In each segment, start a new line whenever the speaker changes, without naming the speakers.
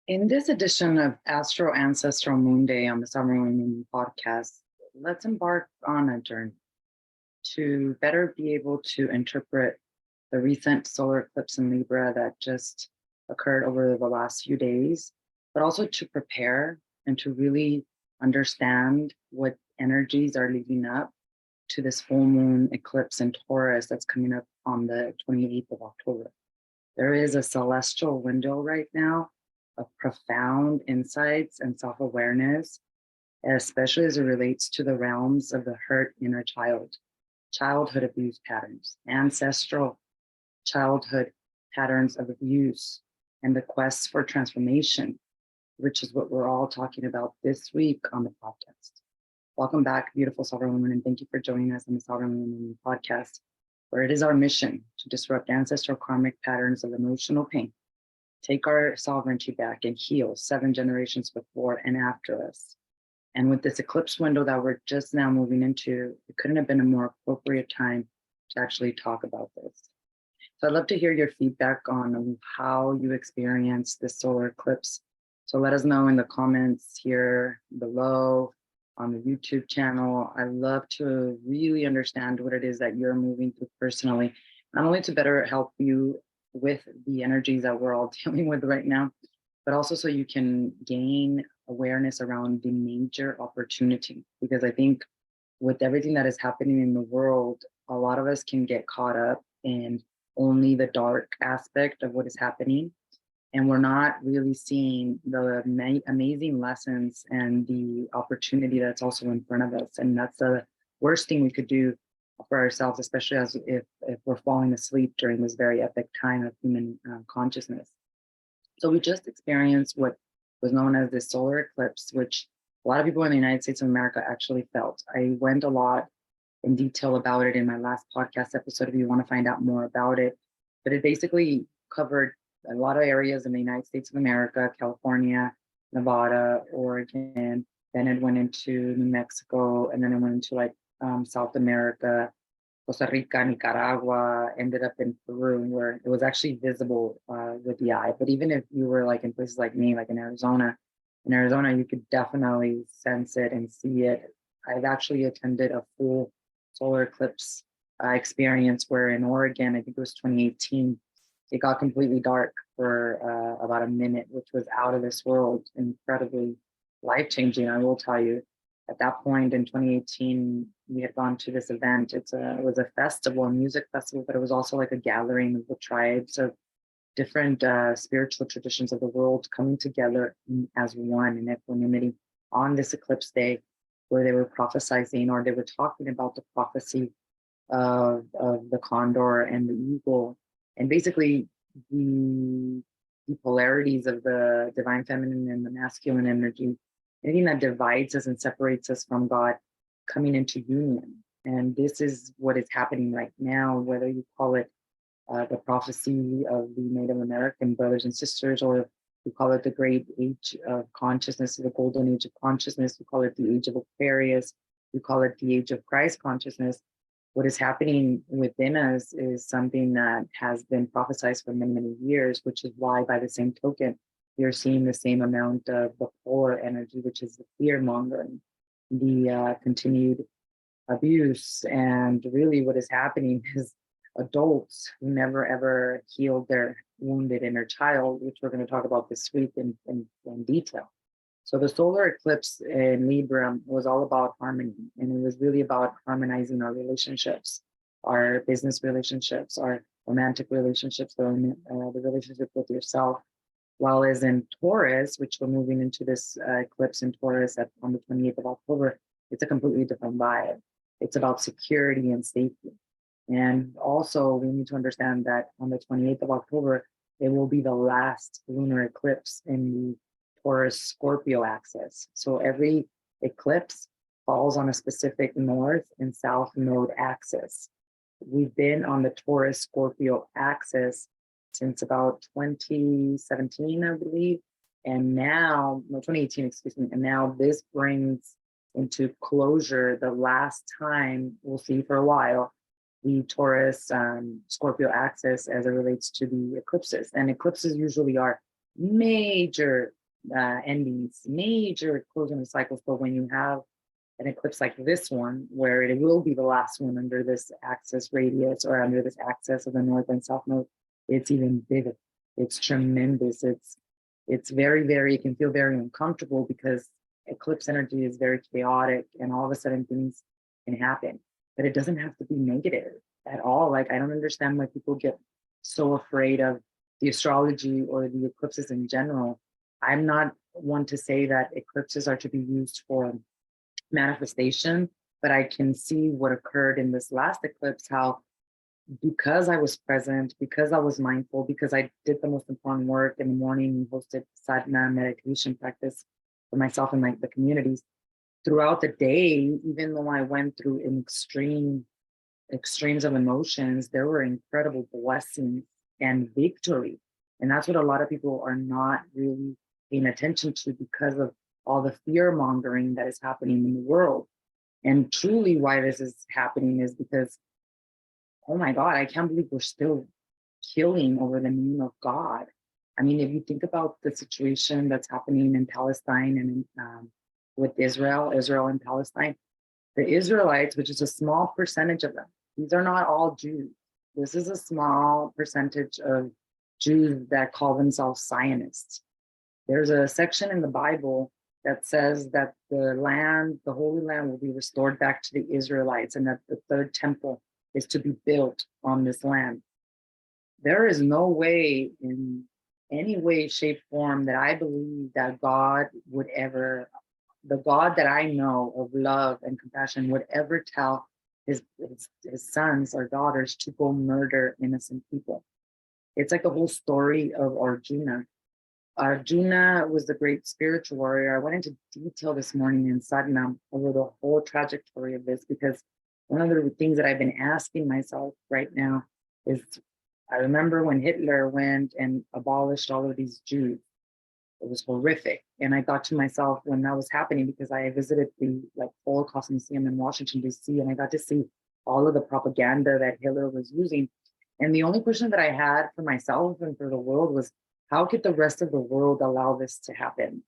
In this edition of Ancestral Moon Day on the Summer Moon podcast, let's embark on a journey to better be able to interpret the recent solar eclipse in Libra that just occurred over the last few days, but also to prepare and to really understand what energies are leading up to this full moon eclipse in Taurus that's coming up on the 28th of October. There is a celestial window right now of profound insights and self awareness, especially as it relates to the realms of the hurt inner child, childhood abuse patterns, ancestral childhood patterns of abuse, and the quest for transformation, which is what we're all talking about this week on the podcast. Welcome back, beautiful sovereign women, and thank you for joining us on the Sovereign Women podcast, where it is our mission to disrupt ancestral karmic patterns of emotional pain, take our sovereignty back, and heal 7 generations before and after us. And with this eclipse window that we're just now moving into, it couldn't have been a more appropriate time to actually talk about this. So I'd love to hear your feedback on how you experienced this solar eclipse. So let us know in the comments here below on the YouTube channel. I love to really understand what it is that you're moving through personally, not only to better help you with the energies that we're all dealing with right now, but also so you can gain awareness around the major opportunity. Because I think with everything that is happening in the world, a lot of us can get caught up in only the dark aspect of what is happening. And we're not really seeing the amazing lessons and the opportunity that's also in front of us. And that's the worst thing we could do for ourselves, especially as if we're falling asleep during this very epic time of human consciousness. So we just experienced what was known as the solar eclipse, which a lot of people in the United States of America actually felt. I went a lot in detail about it in my last podcast episode if you want to find out more about it. But it basically covered a lot of areas in the United States of America, California, Nevada, Oregon. Then it went into New Mexico, and then it went into South America, Costa Rica, Nicaragua, ended up in Peru, where it was actually visible with the eye. But even if you were like in places like me, like in Arizona, you could definitely sense it and see it. I've actually attended a full solar eclipse experience where in Oregon, I think it was 2018, it got completely dark for about a minute, which was out of this world, incredibly life-changing, I will tell you. At that point in 2018, we had gone to this event. It was a festival, a music festival, but it was also like a gathering of the tribes of different spiritual traditions of the world coming together as one in equanimity on this eclipse day, where they were prophesizing, or they were talking about the prophecy of the condor and the eagle, and basically the polarities of the divine feminine and the masculine energy, anything that divides us and separates us from God coming into union. And this is what is happening right now, whether you call it the prophecy of the Native American brothers and sisters, or we call it the great age of consciousness, the golden age of consciousness. We call it the age of Aquarius. We call it the age of Christ consciousness. What is happening within us is something that has been prophesized for many, many years, which is why, by the same token, you're seeing the same amount of the polar energy, which is the fear mongering, the continued abuse. And really what is happening is adults who never ever healed their wounded inner child, which we're going to talk about this week in detail. So the solar eclipse in Libra was all about harmony, and it was really about harmonizing our relationships, our business relationships, our romantic relationships, the relationship with yourself. While as in Taurus, which we're moving into this eclipse in Taurus on the 28th of October, it's a completely different vibe. It's about security and safety. And also we need to understand that on the 28th of October, it will be the last lunar eclipse in the Taurus Scorpio axis. So every eclipse falls on a specific north and south node axis. We've been on the Taurus Scorpio axis since about 2017, I believe. And now, no, 2018, excuse me. And now this brings into closure the last time we'll see for a while the Taurus Scorpio axis as it relates to the eclipses. And eclipses usually are major endings, major closing of cycles. But when you have an eclipse like this one, where it will be the last one under this axis radius or under this axis of the north and south node, it's even bigger. It's tremendous. It's very, very, it can feel very uncomfortable because eclipse energy is very chaotic and all of a sudden things can happen. But it doesn't have to be negative at all. Like, I don't understand why people get so afraid of the astrology or the eclipses in general. I'm not one to say that eclipses are to be used for manifestation, but I can see what occurred in this last eclipse, how because I was present, because I was mindful, because I did the most important work in the morning, hosted sadhana meditation practice for myself and like the communities throughout the day, even though I went through an extremes of emotions, there were incredible blessings and victory. And that's what a lot of people are not really paying attention to because of all the fear mongering that is happening in the world. And truly why this is happening is because, oh my God, I can't believe we're still killing over the name of God. I mean, if you think about the situation that's happening in Palestine and with Israel and Palestine, the Israelites, which is a small percentage of them, these are not all Jews. This is a small percentage of Jews that call themselves Zionists. There's a section in the Bible that says that the land, the Holy Land, will be restored back to the Israelites and that the third temple is to be built on this land. There is no way in any way, shape, form that I believe that God would ever, the God that I know of love and compassion would ever tell his sons or daughters to go murder innocent people. It's like the whole story of Arjuna. Arjuna was the great spiritual warrior. I went into detail this morning in sadhana over the whole trajectory of this because one of the things that I've been asking myself right now is, I remember when Hitler went and abolished all of these Jews. It was horrific. And I thought to myself when that was happening, because I visited the Holocaust Museum in Washington, D.C., and I got to see all of the propaganda that Hitler was using. And the only question that I had for myself and for the world was, how could the rest of the world allow this to happen?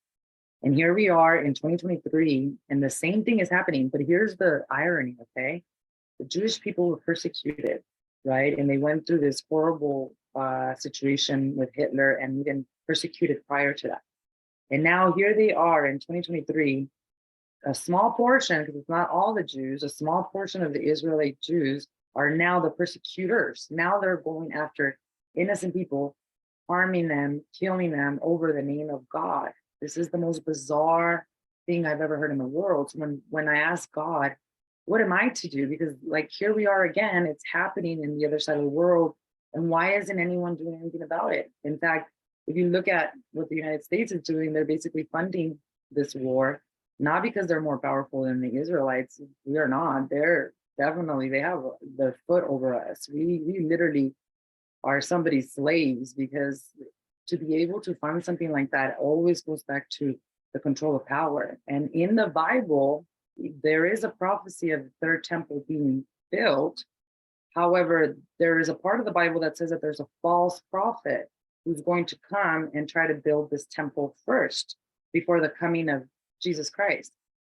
And here we are in 2023, and the same thing is happening. But here's the irony, okay? The Jewish people were persecuted, right? And they went through this horrible situation with Hitler and even persecuted prior to that. And now here they are in 2023, a small portion, because it's not all the Jews, a small portion of the Israelite Jews are now the persecutors. Now they're going after innocent people, harming them, killing them over the name of God. This is the most bizarre thing I've ever heard in the world. So when I ask God, what am I to do? Because here we are again, it's happening in the other side of the world. And why isn't anyone doing anything about it? In fact, if you look at what the United States is doing, they're basically funding this war, not because they're more powerful than the Israelites. We are not. They're definitely, they have their foot over us. We literally are somebody's slaves, because to be able to fund something like that always goes back to the control of power. And in the Bible, there is a prophecy of the third temple being built. However, there is a part of the Bible that says that there's a false prophet who's going to come and try to build this temple first before the coming of Jesus Christ.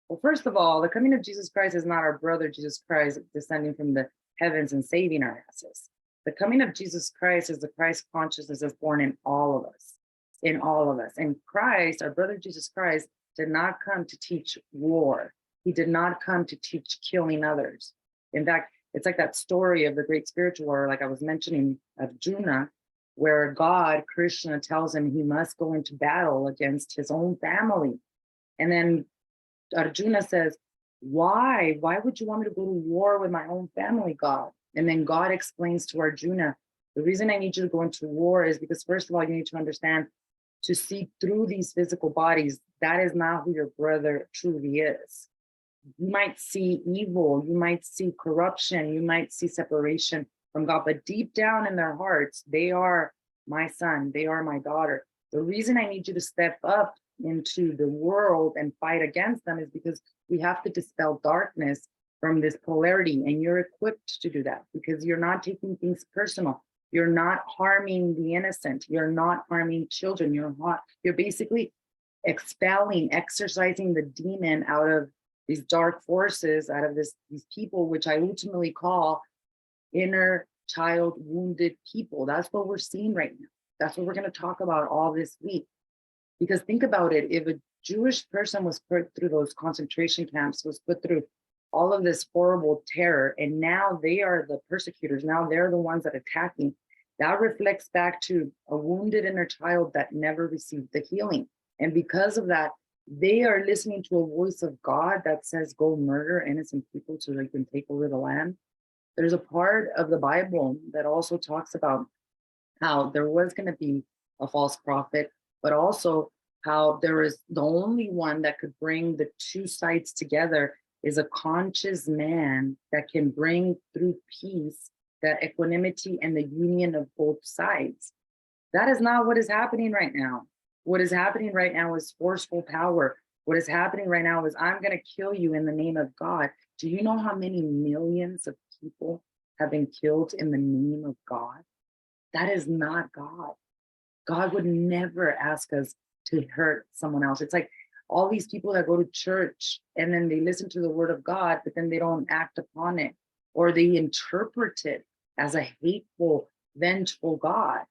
Well, first of all, the coming of Jesus Christ is not our brother Jesus Christ descending from the heavens and saving our asses. The coming of Jesus Christ is the Christ consciousness that's born in all of us, in all of us. And Christ, our brother Jesus Christ, did not come to teach war. He did not come to teach killing others. In fact, it's like that story of the great spiritual warrior, like I was mentioning, of Arjuna, where God, Krishna, tells him he must go into battle against his own family. And then Arjuna says, why? Why would you want me to go to war with my own family, God? And then God explains to Arjuna, the reason I need you to go into war is because, first of all, you need to understand, to see through these physical bodies, that is not who your brother truly is. You might see evil, you might see corruption, you might see separation from God, but deep down in their hearts, they are my son, they are my daughter. The reason I need you to step up into the world and fight against them is because we have to dispel darkness from this polarity, and you're equipped to do that because you're not taking things personal. You're not harming the innocent. You're not harming children. You're basically expelling, exorcising the demon out of these dark forces, out of these people, which I ultimately call inner child wounded people. That's what we're seeing right now. That's what we're going to talk about all this week. Because think about it, if a Jewish person was put through those concentration camps, was put through all of this horrible terror, and now they are the persecutors, now they're the ones that are attacking, that reflects back to a wounded inner child that never received the healing. And because of that, they are listening to a voice of God that says, go murder innocent people so they can take over the land. There's a part of the Bible that also talks about how there was going to be a false prophet, but also how there is the only one that could bring the two sides together is a conscious man that can bring through peace that equanimity and the union of both sides. That is not what is happening right now. What is happening right now is forceful power. What is happening right now is I'm going to kill you in the name of God. Do you know how many millions of people have been killed in the name of God? That is not God. God would never ask us to hurt someone else. It's like all these people that go to church and then they listen to the word of God, but then they don't act upon it, or they interpret it as a hateful, vengeful God.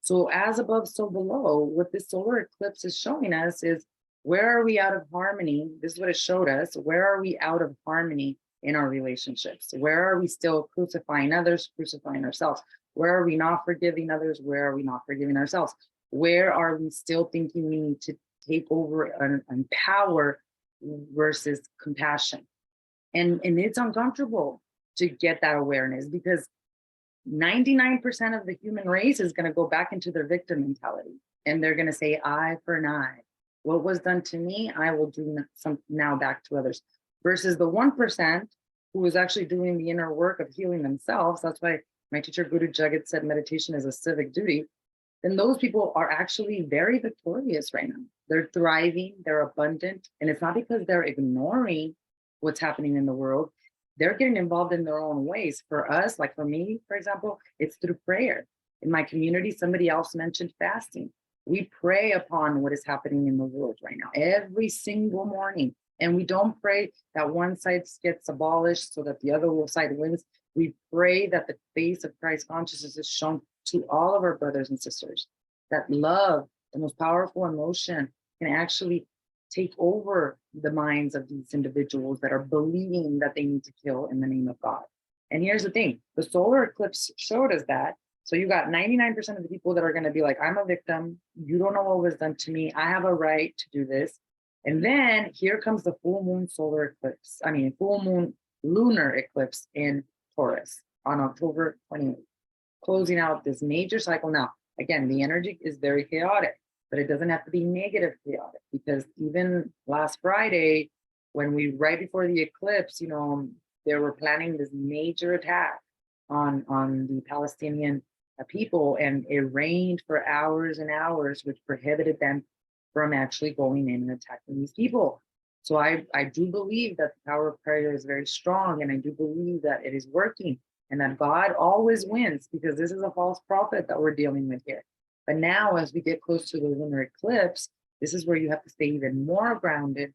So as above, so below, what this solar eclipse is showing us is, where are we out of harmony? This is what it showed us. Where are we out of harmony in our relationships? Where are we still crucifying others, crucifying ourselves? Where are we not forgiving others? Where are we not forgiving ourselves? Where are we still thinking we need to take over and power versus compassion? And it's uncomfortable to get that awareness, because 99% of the human race is going to go back into their victim mentality. And they're going to say, eye for an eye. What was done to me, I will do some now back to others. Versus the 1% who is actually doing the inner work of healing themselves. That's why my teacher Guru Jagat said meditation is a civic duty. Then those people are actually very victorious right now. They're thriving, they're abundant. And it's not because they're ignoring what's happening in the world. They're getting involved in their own ways. For us, like for me, for example, it's through prayer. In my community, somebody else mentioned fasting. We pray upon what is happening in the world right now, every single morning. And we don't pray that one side gets abolished so that the other side wins. We pray that the face of Christ consciousness is shown to all of our brothers and sisters, that love, the most powerful emotion, can actually take over the minds of these individuals that are believing that they need to kill in the name of God. And here's the thing, the solar eclipse showed us that. So you got 99% of the people that are going to be like, I'm a victim. You don't know what was done to me. I have a right to do this. And then here comes the full moon full moon lunar eclipse in Taurus on October 28th, closing out this major cycle. Now, again, the energy is very chaotic, but it doesn't have to be negative chaotic, because even last Friday, right before the eclipse, they were planning this major attack on the Palestinian people, and it rained for hours and hours, which prohibited them from actually going in and attacking these people. So I do believe that the power of prayer is very strong, and I do believe that it is working, and that God always wins, because this is a false prophet that we're dealing with here. But now, as we get close to the lunar eclipse, this is where you have to stay even more grounded,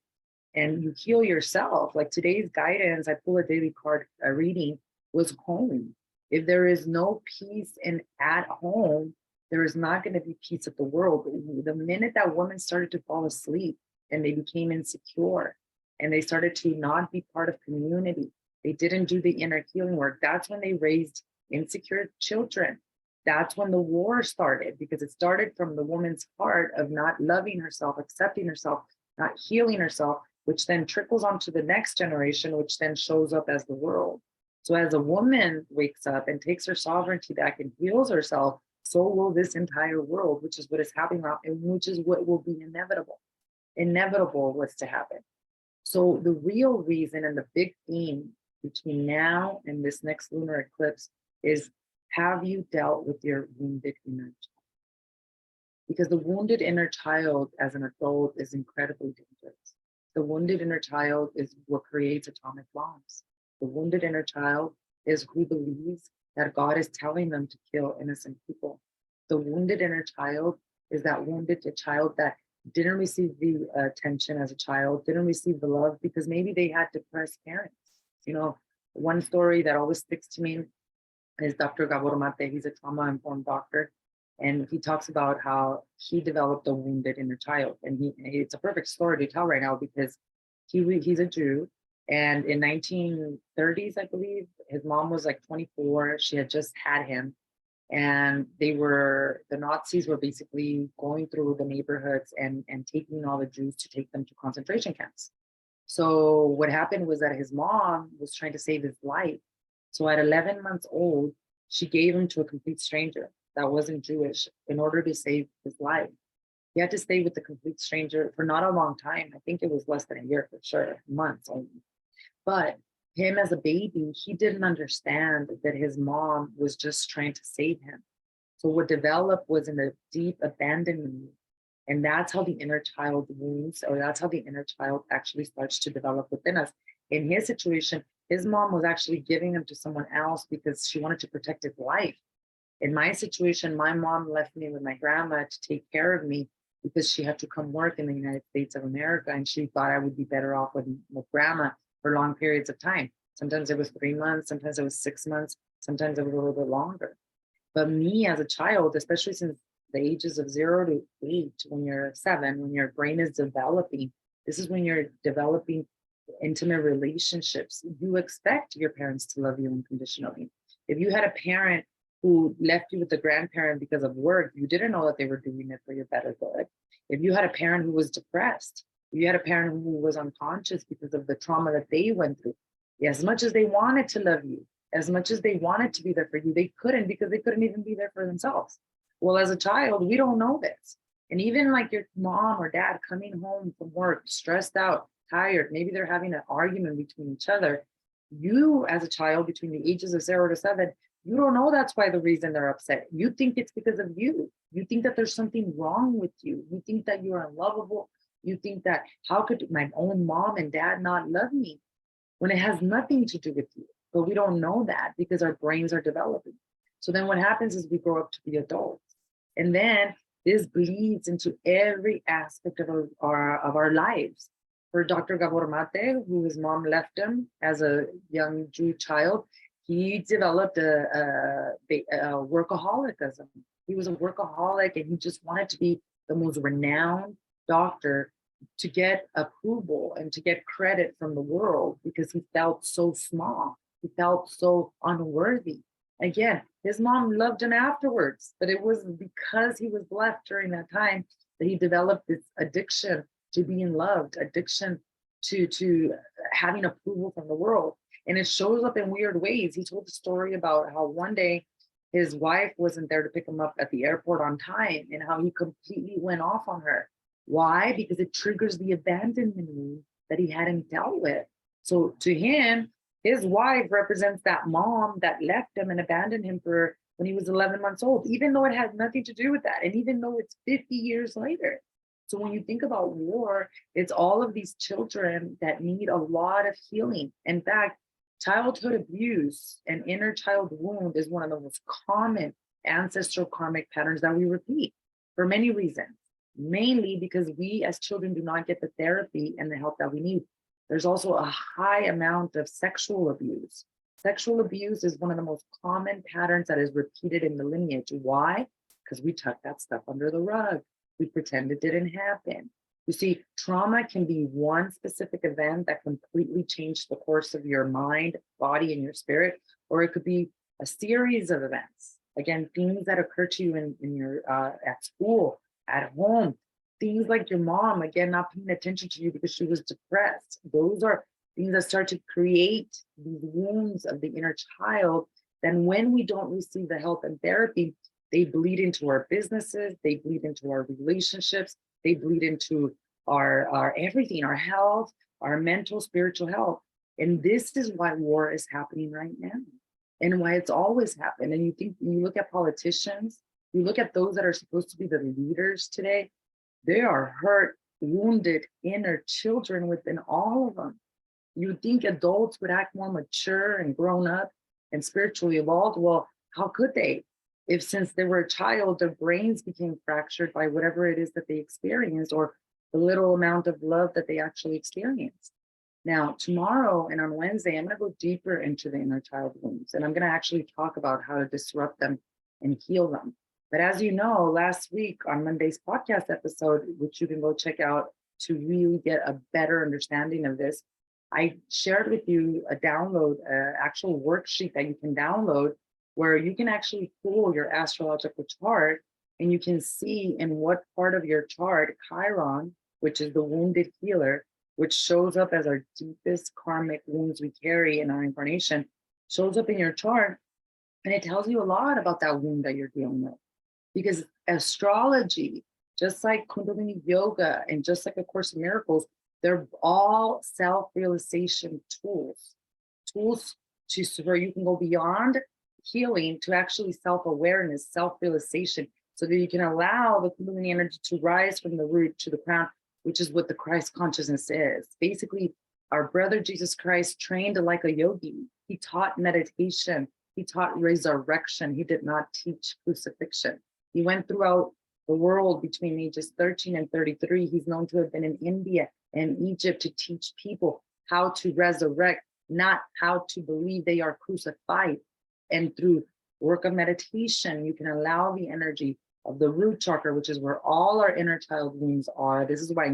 and you heal yourself. Like today's guidance, I pull a daily card reading, was home. If there is no peace at home, there is not going to be peace at the world. The minute that woman started to fall asleep and they became insecure and they started to not be part of community, they didn't do the inner healing work. That's when they raised insecure children. That's when the war started, because it started from the woman's heart of not loving herself, accepting herself, not healing herself, which then trickles onto the next generation, which then shows up as the world. So as a woman wakes up and takes her sovereignty back and heals herself, so will this entire world, which is what is happening now, and which is what will be inevitable. Inevitable was to happen. So the real reason and the big theme between now and this next lunar eclipse is, have you dealt with your wounded inner child? Because the wounded inner child as an adult is incredibly dangerous. The wounded inner child is what creates atomic bombs. The wounded inner child is who believes that God is telling them to kill innocent people. The wounded inner child is that wounded child that didn't receive the attention as a child, didn't receive the love because maybe they had depressed parents. You know, one story that always sticks to me is Dr. Gabor Mate. He's a trauma-informed doctor. And he talks about how he developed a wounded inner child. And it's a perfect story to tell right now because he's a Jew. And in 1930s, I believe, his mom was like 24. She had just had him. And the Nazis were basically going through the neighborhoods and taking all the Jews to take them to concentration camps. So what happened was that his mom was trying to save his life. So at 11 months old, she gave him to a complete stranger that wasn't Jewish in order to save his life. He had to stay with the complete stranger for not a long time. I think it was less than a year for sure, months only. But him as a baby, he didn't understand that his mom was just trying to save him. So what developed was in a deep abandonment. And that's how the inner child wounds, or that's how the inner child actually starts to develop within us. In his situation, his mom was actually giving him to someone else because she wanted to protect his life. In my situation, my mom left me with my grandma to take care of me because she had to come work in the United States of America. And she thought I would be better off with grandma for long periods of time. Sometimes it was 3 months, sometimes it was 6 months, sometimes it was a little bit longer. But me as a child, especially since the ages of 0 to 8, when you're 7, when your brain is developing, this is when you're developing intimate relationships. You expect your parents to love you unconditionally. If you had a parent who left you with the grandparent because of work, you didn't know that they were doing it for your better good. If you had a parent who was depressed, if you had a parent who was unconscious because of the trauma that they went through, as much as they wanted to love you, as much as they wanted to be there for you, they couldn't because they couldn't even be there for themselves. Well, as a child, we don't know this. And even like your mom or dad coming home from work, stressed out, tired, maybe they're having an argument between each other. You, as a child, between the ages of 0 to 7, you don't know that's why the reason they're upset. You think it's because of you. You think that there's something wrong with you. You think that you're unlovable. You think that how could my own mom and dad not love me when it has nothing to do with you? But we don't know that because our brains are developing. So then what happens is we grow up to be adults. And then this bleeds into every aspect of our lives. For Dr. Gabor Mate, who his mom left him as a young Jew child, he developed a workaholism. He was a workaholic and he just wanted to be the most renowned doctor to get approval and to get credit from the world because he felt so small. He felt so unworthy. Again, his mom loved him afterwards, but it was because he was left during that time that he developed this addiction to being loved, addiction to having approval from the world. And it shows up in weird ways. He told a story about how one day his wife wasn't there to pick him up at the airport on time and how he completely went off on her. Why? Because it triggers the abandonment wound that he hadn't dealt with. So to him, his wife represents that mom that left him and abandoned him for when he was 11 months old, even though it has nothing to do with that. And even though it's 50 years later. So when you think about war, it's all of these children that need a lot of healing. In fact, childhood abuse and inner child wound is one of the most common ancestral karmic patterns that we repeat for many reasons, mainly because we as children do not get the therapy and the help that we need. There's also a high amount of sexual abuse. Sexual abuse is one of the most common patterns that is repeated in the lineage. Why? Because we tuck that stuff under the rug. We pretend it didn't happen. You see, trauma can be one specific event that completely changed the course of your mind, body, and your spirit, or it could be a series of events. Again, things that occur to you in your at school, at home, things like your mom, again, not paying attention to you because she was depressed. Those are things that start to create these wounds of the inner child. Then when we don't receive the help and therapy, they bleed into our businesses, they bleed into our relationships, they bleed into our everything, our health, our mental, spiritual health. And this is why war is happening right now and why it's always happened. And you look at politicians, you look at those that are supposed to be the leaders today, they are hurt, wounded inner children within all of them. You think adults would act more mature and grown up and spiritually evolved. Well, how could they? If since they were a child, their brains became fractured by whatever it is that they experienced or the little amount of love that they actually experienced. Now, tomorrow and on Wednesday, I'm going to go deeper into the inner child wounds, and I'm going to actually talk about how to disrupt them and heal them. But as you know, last week on Monday's podcast episode, which you can go check out to really get a better understanding of this, I shared with you a download, an actual worksheet that you can download where you can actually pull your astrological chart and you can see in what part of your chart, Chiron, which is the wounded healer, which shows up as our deepest karmic wounds we carry in our incarnation, shows up in your chart. And it tells you a lot about that wound that you're dealing with. Because astrology, just like Kundalini Yoga and just like A Course in Miracles, they're all self-realization tools to where you can go beyond healing to actually self-awareness, self-realization, so that you can allow the Kundalini energy to rise from the root to the crown, which is what the Christ consciousness is. Basically, our brother Jesus Christ trained like a yogi. He taught meditation. He taught resurrection. He did not teach crucifixion. He went throughout the world between ages 13 and 33. He's known to have been in India and Egypt to teach people how to resurrect, not how to believe they are crucified. And through work of meditation, you can allow the energy of the root chakra, which is where all our inner child wounds are. This is why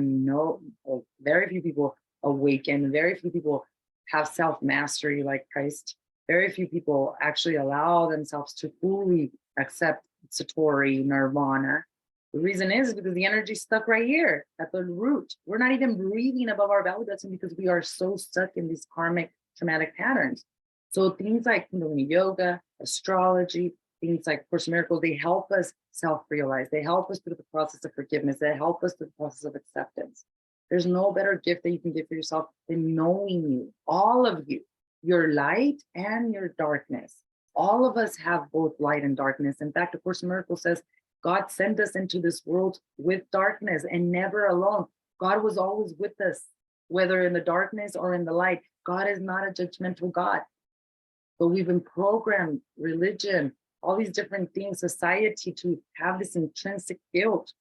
very few people awaken, very few people have self-mastery like Christ. Very few people actually allow themselves to fully accept Satori, Nirvana. The reason is because the energy is stuck right here at the root. We're not even breathing above our belly button because we are so stuck in these karmic traumatic patterns. So things like Kundalini Yoga, astrology, things like Course in Miracles, they help us self-realize. They help us through the process of forgiveness. They help us through the process of acceptance. There's no better gift that you can give for yourself than knowing you, all of you, your light and your darkness. All of us have both light and darkness. In fact, A Course in Miracles says, God sent us into this world with darkness and never alone. God was always with us, whether in the darkness or in the light. God is not a judgmental God. But we've been programmed, religion, all these different things, society, to have this intrinsic guilt,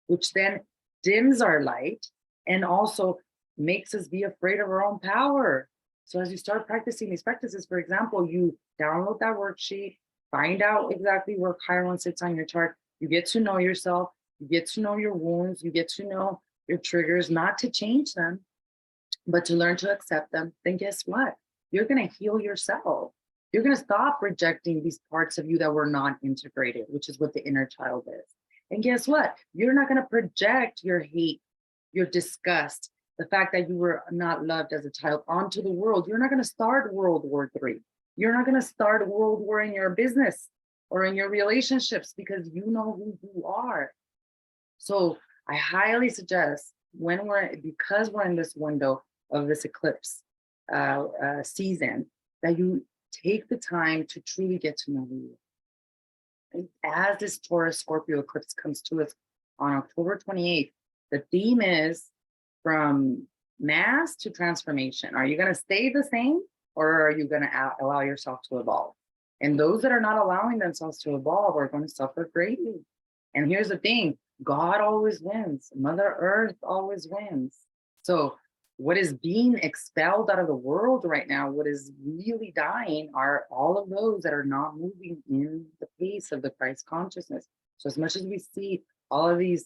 which then dims our light and also makes us be afraid of our own power. So as you start practicing these practices, for example, you download that worksheet, find out exactly where Chiron sits on your chart. You get to know yourself, you get to know your wounds, you get to know your triggers, not to change them, but to learn to accept them. Then guess what? You're going to heal yourself. You're going to stop rejecting these parts of you that were not integrated, which is what the inner child is. And guess what? You're not going to project your hate, your disgust, the fact that you were not loved as a child onto the world. You're not going to start World War III. You're not going to start a world war in your business or in your relationships because you know who you are. So I highly suggest because we're in this window of this eclipse season, that you take the time to truly get to know you. As this Taurus Scorpio eclipse comes to us on October 28th, the theme is from mass to transformation. Are you going to stay the same, or are you going to allow yourself to evolve? And those that are not allowing themselves to evolve are going to suffer greatly. And here's the thing, God always wins. Mother Earth always wins. So what is being expelled out of the world right now, what is really dying, are all of those that are not moving in the pace of the Christ consciousness. So as much as we see all of these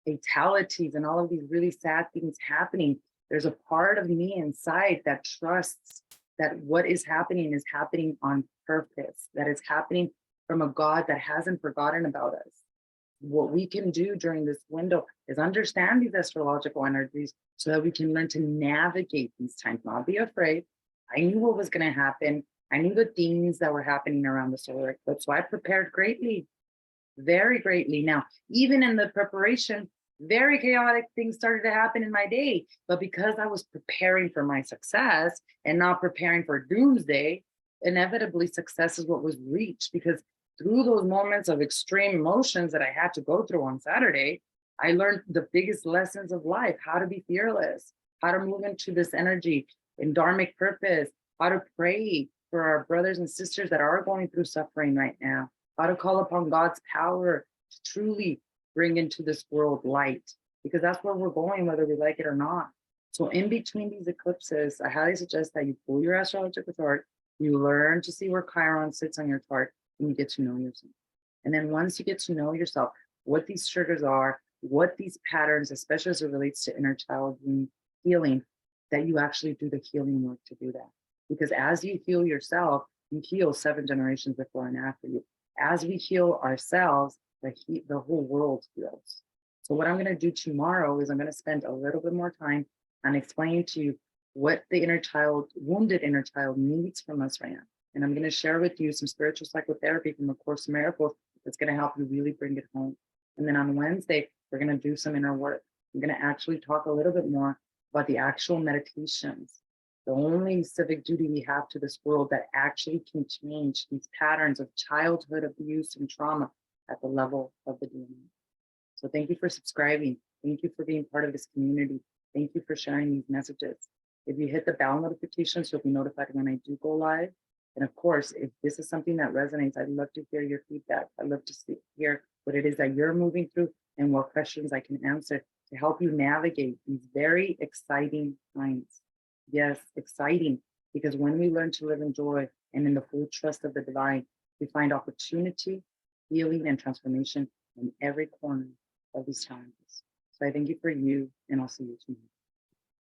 fatalities and all of these really sad things happening, there's a part of me inside that trusts that what is happening on purpose, that is happening from a God that hasn't forgotten about us. What we can do during this window is understand these astrological energies so that we can learn to navigate these times, not be afraid. I knew what was going to happen. I knew the things that were happening around the solar eclipse. So I prepared greatly, very greatly. Now, even in the preparation, very chaotic things started to happen in my day. But because I was preparing for my success and not preparing for doomsday, inevitably success is what was reached. Because through those moments of extreme emotions that I had to go through on Saturday, I learned the biggest lessons of life: how to be fearless, how to move into this energy in dharmic purpose, how to pray for our brothers and sisters that are going through suffering right now, how to call upon God's power to truly bring into this world light, because that's where we're going, whether we like it or not. So in between these eclipses, I highly suggest that you pull your astrological chart, you learn to see where Chiron sits on your chart, and you get to know yourself. And then once you get to know yourself, what these triggers are, what these patterns, especially as it relates to inner child healing, that you actually do the healing work to do that. Because as you heal yourself, you heal 7 generations before and after you. As we heal ourselves, the whole world heals. So what I'm going to do tomorrow is I'm going to spend a little bit more time on explaining to you what the inner child, wounded inner child needs from us right now. And I'm going to share with you some spiritual psychotherapy from the Course in Miracles that's going to help you really bring it home. And then on Wednesday, we're going to do some inner work. I'm going to actually talk a little bit more about the actual meditations, the only civic duty we have to this world that actually can change these patterns of childhood abuse and trauma at the level of the DNA. So thank you for subscribing. Thank you for being part of this community. Thank you for sharing these messages. If you hit the bell notifications, you'll be notified when I do go live. And of course, if this is something that resonates, I'd love to hear your feedback. I'd love to hear what it is that you're moving through and what questions I can answer to help you navigate these very exciting times. Yes, exciting, because when we learn to live in joy and in the full trust of the divine, we find opportunity, healing, and transformation in every corner of these challenges. So I thank you for you, and I'll see you tomorrow.